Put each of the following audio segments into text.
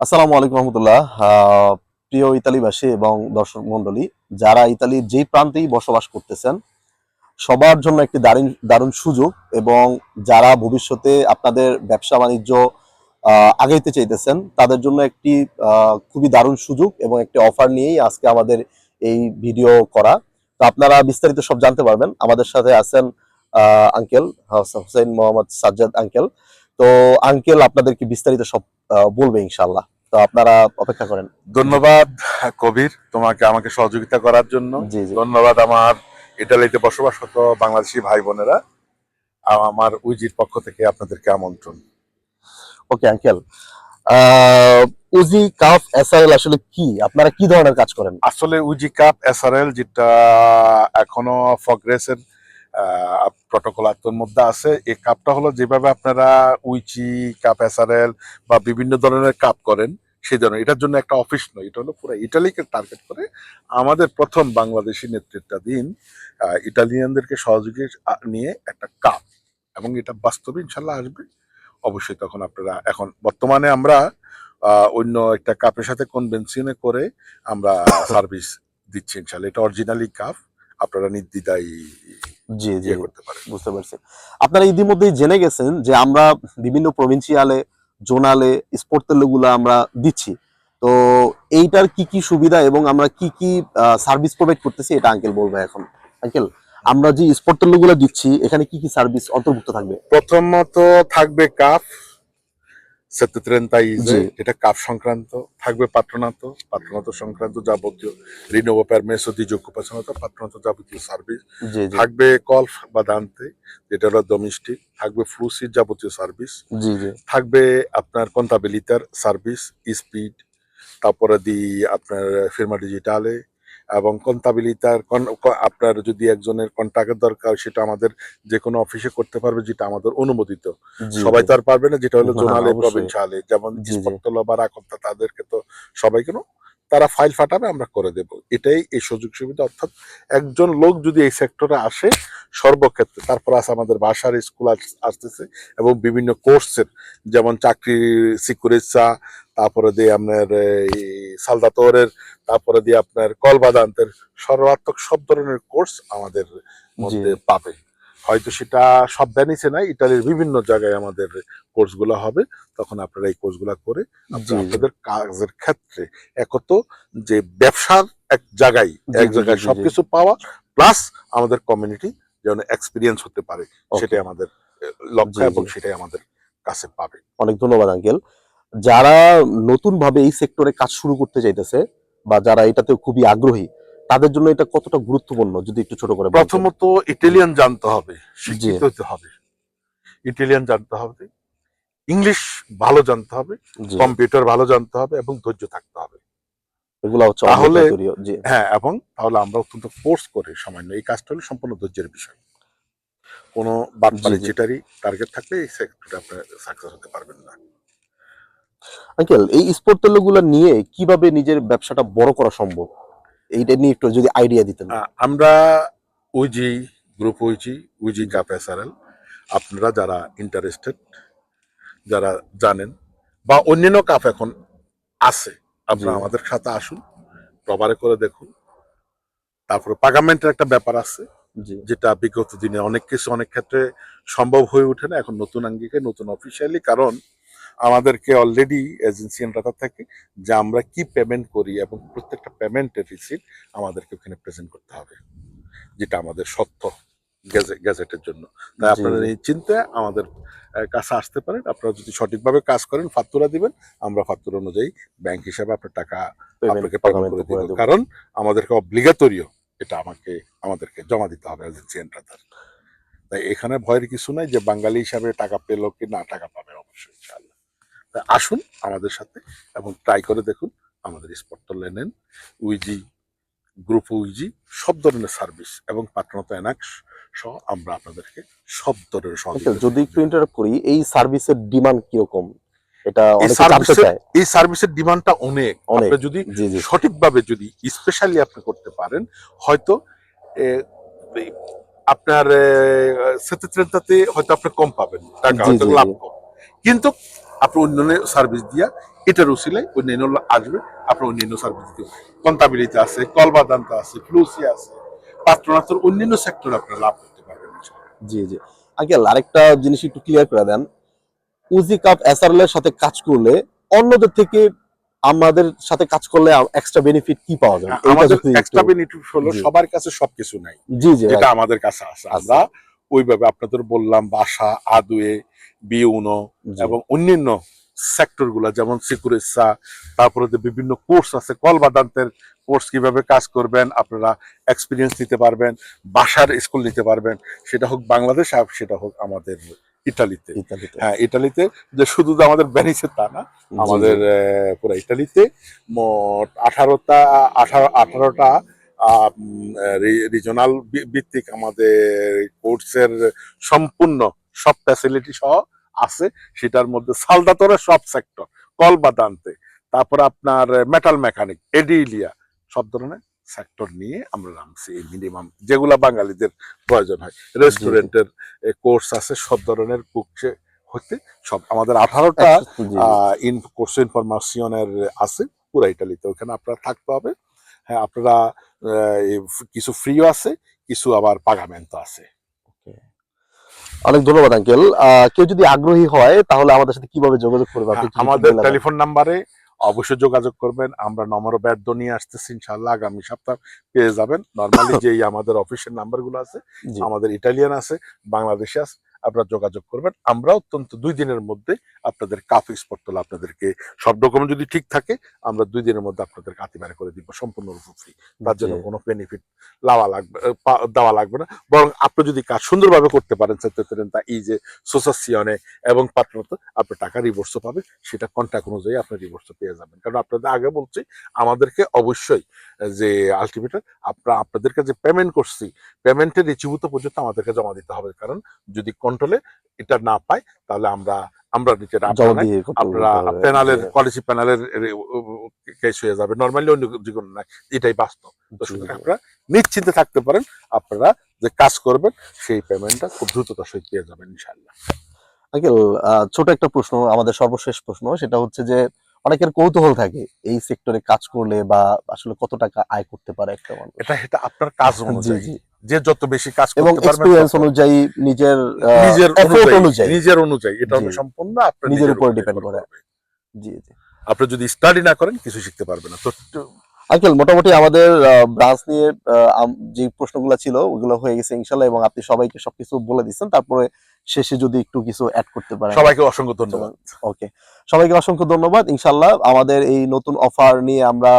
আসসালামু আলাইকুম রহমতুল্লাহ। প্রিয় ইতালিবাসী এবং দর্শক মন্ডলী, যারা ইতালির যেই প্রান্তেই বসবাস করতেছেন সবার জন্য একটি দারুণ দারুণ সুযোগ, এবং যারা ভবিষ্যতে আপনাদের ব্যবসা বাণিজ্য আগাইতে চাইতেছেন তাদের জন্য একটি খুবই দারুণ সুযোগ এবং একটি অফার নিয়েই আজকে আমাদের এই ভিডিও করা। তো আপনারা বিস্তারিত সব জানতে পারবেন। আমাদের সাথে আছেন আঙ্কেল হোসেন মোহাম্মদ সাজ্জাদ আঙ্কেল। তো আঙ্কেল আপনাদেরকে বিস্তারিত সব বলবে ইনশাল্লাহ। তো আপনারা অপেক্ষা করেন। ধন্যবাদ কবির, তোমাকে আমাকে সহযোগিতা করার জন্য। জি জি। ধন্যবাদ আমার ইটালিতে বসবাসরত বাংলাদেশি ভাই বোনেরা। আমার উইজির পক্ষ থেকে আপনাদেরকে আমন্ত্রণ। ওকে আঙ্কেল, উজি কাফ এসআরএল আসলে কি, আপনারা কি ধরনের কাজ করেন? আসলে উইজি কাপ এসআরএল যেটা এখনো ফগ্রেসের প্রটোকলার মধ্যে আছে, এই কাপটা হলো যেভাবে আপনারা উইচি কাপ এসআরএল বা বিভিন্ন ধরনের কাপ করেন সেই ধরনের, এটার জন্য একটা অফিস নয়, এটা হলো পুরো ইটালিকে টার্গেট করে আমাদের প্রথম বাংলাদেশি নেতৃত্বাধীন ইটালিয়ানদেরকে সহযোগী নিয়ে একটা কাপ, এবং এটা বাস্তবে ইনশাল্লাহ আসবে অবশ্যই। তখন আপনারা এখন বর্তমানে আমরা অন্য একটা কাপের সাথে কনভেনশনে করে আমরা সার্ভিস দিচ্ছি ইনশাল্লাহ। এটা অরিজিনালি কাপ, আপনারা নির্দ্বিধায় জি জি, ইয়ে করতে পারেন। বুঝতে পারছি। আপনারা ইতিমধ্যেই জেনে গেছেন যে আমরা বিভিন্ন প্রভিন্সিয়ালে, জোনালে স্পোর্টগুলো আমরা দিচ্ছি। তো এইটার কি কি সুবিধা এবং আমরা কি কি সার্ভিস প্রোভাইড করতেছি এটা আঙ্কেল বলবে এখন। আঙ্কেল, আমরা যে স্পোর্টগুলো দিচ্ছি এখানে কি কি সার্ভিস অন্তর্ভুক্ত থাকবে? প্রথমত থাকবে কাপ জি এটা কাপ সংক্রান্ত থাকবে, পাত্রনাত সংক্রান্ত যাবতীয় রিনোভো পারমেসো দি occupazione পাত্রনাত যাবতীয় সার্ভিস জি জি থাকবে, কলফ বা দান্তে যেটা হলো ডোমেস্টিক থাকবে, ফ্লুসির যাবতীয় সার্ভিস জি জি থাকবে, আপনার কন্টাবিলিটার সার্ভিস, স্পিড, তারপরে আপনার ফিরমা ডিজিটালে এবং কন্টাবিলিটার আপনার যদি একজনের কন্ট্যাক্টের দরকার সেটা আমাদের যে কোনো অফিসে করতে পারবে, যেটা আমাদের অনুমোদিত। জি সবাই জি। তো আর পারবে না, যেটা হলো না না, জোনালে অবশ্যই। প্রভিনশিয়ালে, যেমন জি জি স্পটতলা বা রাকত্তা, তাদেরকে তো সবাই কেন, তারা ফাইল ফাটাবে, আমরা করে দেব। এটাই এই সুযোগ সুবিধা। অর্থাৎ একজন লোক যদি এই সেক্টরে আসে সর্বক্ষেত্রে, তারপর আছে আমাদের ভাষার স্কুল আসতেছে এবং বিভিন্ন কোর্সের, যেমন চাকরি সিকিউরিসা, তারপরে দিয়ে আপনার সালদাতোরের, তারপরে দিয়ে আপনার কলবাদান্তের, সর্বাত্মক সব ধরনের কোর্স আমাদের জি মধ্যে পাবে। হয়তো সেটা সব ভ্যানিসে নাই, ইটালির বিভিন্ন জায়গায় আমাদের কোর্সগুলো হবে। তখন আপনারা এই কোর্সগুলো করে জি আপনারা জি আপনাদের কাজের ক্ষেত্রে একত যে ব্যবসার জি এক জি জি জায়গায় জি জি। সবকিছু পাওয়া, প্লাস আমাদের কমিউনিটি যেন এক্সপিরিয়েন্স হতে পারে, ওকে। সেটাই আমাদের লক্ষ্য জি এবং জি, সেটাই আমাদের কাছে পাবে। অনেক ধন্যবাদ আঙ্কেল। যারা নতুন ভাবে এই সেক্টরে কাজ শুরু করতে চাইতেছে বা যারা এটাতে খুবই আগ্রহী, তাদের জন্য এটা কতটা গুরুত্বপূর্ণ যদি একটু ছোট করে বলতেন। প্রথমত জি ইটালিয়ান জানতে হবে, জি শিক্ষিত হতে হবে, ইটালিয়ান জানতে হবে, ইংলিশ ভালো জানতে হবে, জি, কম্পিউটার ভালো জানতে হবে এবং ধৈর্য থাকতে হবে। এগুলো হচ্ছে তাহলে অনিবার্য। জি। হ্যাঁ, এবং তাহলে আমরা অত্যন্ত ফোর্স করে সামান্য এই কাজটা হলো সম্পূর্ণ ধৈর্যের বিষয়। কোনো জি বাটপারি জি চিটারি টার্গেট থাকলে এই সেক্টরে আপনার সাকসেস হতে পারবেন না। আঙ্কেল, এই স্পোর্ট গুলো নিয়ে কিভাবে নিজের ব্যবসাটা বড় করা সম্ভব, এইটা নিয়ে একটু যদি আইডিয়া দিতেন। আমরা উইজি গ্রুপ, উইজি জি কাপ এসআরএল, আপনারা যারা ইন্টারেস্টেড, যারা জানেন বা অন্যান্য কাপ এখন আছে, জি আপনারা আমাদের সাথে আসুন, প্রবারে করে দেখুন। তারপরে পাগামেন্টের একটা ব্যাপার আছে, জি যেটা বিগত দিনে অনেক কিছু অনেক ক্ষেত্রে সম্ভব হয়ে ওঠে না, এখন নতুন আঙ্গিকে নতুন অফিসিয়ালি, কারণ আমাদেরকে অলরেডি এজেন্সি এন্ডাটা থাকে যে আমরা কি পেমেন্ট করি এবং প্রত্যেকটা পেমেন্টের রিসিট আমাদেরকে ওখানে প্রেজেন্ট করতে হবে, যেটা আমাদের সত্য গ্যাজেটের জন্য। তাই জি আপনারা জি এই চিন্তায় আমাদের কাছে আসতে পারেন। আপনারা যদি সঠিকভাবে কাজ করেন, ফাত্তুরা দিবেন, আমরা ফাত্তুরা অনুযায়ী ব্যাংক হিসাবে আপনার টাকা পেমেন্ট আপনাকে পেমেন্ট পাগামেন্ট করে দিব, করে দেবো। কারণ আমাদেরকে অব্লিগাতরিও এটা আমাদেরকে জমা দিতে হবে এজেন্সি এন্ডার। তাই এখানে ভয়ের কিছু নাই যে বাঙালি হিসাবে টাকা পেলো কি না, টাকা পাবে অবশ্যই ইনশাআল্লাহ। তাই আসুন আমাদের সাথে এবং ট্রাই করে দেখুন, আমাদের স্পটটা নেন। উইজি গ্রুপ, উইজি সব ধরনের সার্ভিস এবং পাঠানোতে এনাক্স সহ আমরা আপনাদেরকে সব ধরনের আঙ্কেল, সহযোগিতা যদি একটু সহযোগিতা ইন্টারাপ্ট করি, এই সার্ভিসের ডিমান্ড কিরকম, এটা এই অনেকে জানতে সার্ভিসের চায়। এই সার্ভিসের ডিমান্ডটা অনেক। অনেক। আপনি যদি জি জি সঠিকভাবে যদি স্পেশালি আপনি করতে পারেন, হয়তো এ, এই আপনার সেতে হয়তো আপনি কম পাবেন টাকা, জি হয়তো জি জি লাভ কম, কিন্তু আপনি অন্যান্য সার্ভিস দিয়া এটার উসিলায় অন্যান্য আসবে, আপনার অন্যান্য সার্ভিস দিতে কন্টাবিলিটি আছে, কলবাদান্ত আছে, ফ্লুসি আছে, পাত্রনাথের অন্যান্য সেক্টরে আপনারা লাভ করতে পারবেন ইনশাআল্লাহ। জি জি আঙ্কেল, আরেকটা জিনিস একটু ক্লিয়ার করে দেন, উজি কাপ এসআরএল এর সাথে কাজ করলে অন্যদের থেকে আমাদের সাথে কাজ করলে এক্সট্রা বেনিফিট কি পাওয়া যাবে, এইটা আমাদের যদি একটু। এক্সট্রা বেনিফিট হলো জি সবার কাছে সবকিছু নাই, জি জি যেটা right, আমাদের কাছে আছে। আছে। আমরা ওইভাবে আপনাদের বললাম বাসা, আদুয়ে, বিউনো জি এবং অন্যান্য সেক্টর গুলা যেমন সিকুরেসা, তারপরে যে বিভিন্ন কোর্স আছে, কল বাদান্তের কোর্স কিভাবে কাজ করবেন আপনারা এক্সপিরিয়েন্স নিতে পারবেন, বাসার স্কুল নিতে পারবেন, সেটা হোক বাংলাদেশ আর সেটা হোক আমাদের ইটালিতে। ইতালিতে। হ্যাঁ, ইটালিতে যে শুধু যে আমাদের ভ্যানিসে তা না, জি আমাদের জি পুরো ইটালিতে মোট 18টা রিজনাল ভিত্তিক আমাদের কোর্সের সম্পূর্ণ সব ফ্যাসিলিটি সহ আছে। সেটার মধ্যে সালদাতরের সব সেক্টর, কল বাদান্তে, তারপর আপনার মেটাল মেকানিক, এডিলিয়া, সব ধরনের সেক্টর নিয়ে আমরা নামছি। মিনিমাম যেগুলা বাঙালিদের প্রয়োজন হয়, জি রেস্টুরেন্টের কোর্স আছে, সব ধরনের কুকসে হইতে সব আমাদের 18টা জি কোর্স ইনফরমেশনের আছে পুরা ইটালিতে। ওখানে আপনার থাকতে হবে। হ্যাঁ, আপনারা কিছু ফ্রিও আছে, কিছু আবার পাগামেন্ট আছে। জি। অনেক ধন্যবাদ আঙ্কেল। কেউ যদি আগ্রহী হয় তাহলে আমাদের সাথে কিভাবে যোগাযোগ করবে, আপনি হ্যাঁ, যদি একটু আমাদের বলে দেন। টেলিফোন নাম্বারে অবশ্যই যোগাযোগ করবেন। আমরা নম্রব্যাদ্য নিয়ে আসতেছি ইনশাআল্লাহ, আগামী সপ্তাহ পেয়ে যাবেন। নর্মালি যেই আমাদের অফিসের নাম্বারগুলো আছে, জি আমাদের ইটালিয়ান আছে, বাংলাদেশে আছে, আপনারা যোগাযোগ করবেন। আমরা অত্যন্ত 2 দিনের মধ্যে আপনাদের কাফ এক্সপোর্ট তোলা, আপনাদেরকে সব ডকুমেন্ট যদি ঠিক থাকে আমরা 2 দিনের মধ্যে আপনাদের কাতি বের করে দিব সম্পূর্ণরূপে ফ্রি। তার জি জন্য কোনো বেনিফিট দেওয়া লাগবে না, বরং আপনি যদি কাজ সুন্দরভাবে করতে পারেন তা এই যে সোসাসিয়নে এবং পাত্রত আপনি টাকা রিভোর্সও পাবে, সেটা কন্ট্যাক্ট অনুযায়ী আপনি রিভোর্সও পেয়ে যাবেন। কারণ আপনাদের আগে বলছি, আমাদেরকে অবশ্যই যে আলটিমেটলি আপনাদেরকে যে পেমেন্ট করছি, পেমেন্টের রিচিভূত পর্যন্ত আমাদেরকে জমা দিতে হবে। কারণ যদি কন্ট্রোলে এটা না পাই তাহলে আমরা যেটা জমা আপনারা দিয়ে আপনারা করতে হবে। প্যানেলের জি পলিসি প্যানেলের কেস হয়ে যাবে, নর্মালি অন্য যে কোনো না, এটাই বাস্তব। তো জি সুতরাং জি আপনারা নিশ্চিন্তে থাকতে পারেন, আপনারা যে কাজ করবেন সেই পেমেন্টটা খুব দ্রুততার সহিত পেয়ে যাবেন ইনশাআল্লাহ। আঙ্কেল, ছোট একটা প্রশ্ন, আমাদের সর্বশেষ প্রশ্ন, সেটা হচ্ছে যে অনেকের কৌতূহল থাকে এই সেক্টরে কাজ করলে বা আসলে কত টাকা আয় করতে পারে একটা মানুষ। এটা আপনার কাজ জি অনুযায়ী, জি যে যত বেশি কাজ এবং করতে পারবেন এক্সপিরিয়েন্স তত অনুযায়ী, নিজের নিজের এফোর্ট অনুযায়ী, অনুযায়ী। নিজের অনুযায়ী এটা জি সম্পূর্ণ আপনার নিজের নিজের উপর উপর ডিপেন্ড নির্ভর করে। করবে। জি জি আপনি যদি স্টাডি না করেন কিছু শিখতে পারবেন না। তো আঙ্কেল, মোটামুটি আমাদের ব্রাঞ্চ নিয়ে যে প্রশ্নগুলো ছিল ওগুলো হয়ে গেছে ইনশাল্লাহ, এবং আপনি সবাইকে সবকিছু বলে দিচ্ছেন। তারপরে শেষে যদি একটু কিছু অ্যাড করতে পারেন। সবাইকে অসংখ্য ধন্যবাদ। ওকে, সবাইকে অসংখ্য ধন্যবাদ। ইনশাল্লাহ আমাদের এই নতুন অফার নিয়ে আমরা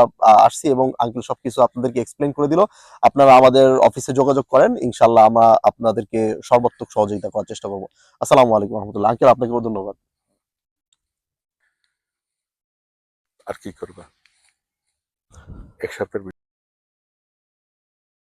আসছি এবং আঙ্কেল সবকিছু আপনাদেরকে এক্সপ্লেন করে দিল। আপনারা আমাদের অফিসে যোগাযোগ করেন, ইনশাল্লাহ আমরা আপনাদেরকে সর্বাত্মক সহযোগিতা করার চেষ্টা করবো। আসসালামু আলাইকুম রহমতুল্লাহ। আঙ্কেল, আপনাকেও ধন্যবাদ। আর কি করবা, এক সপ্তাহের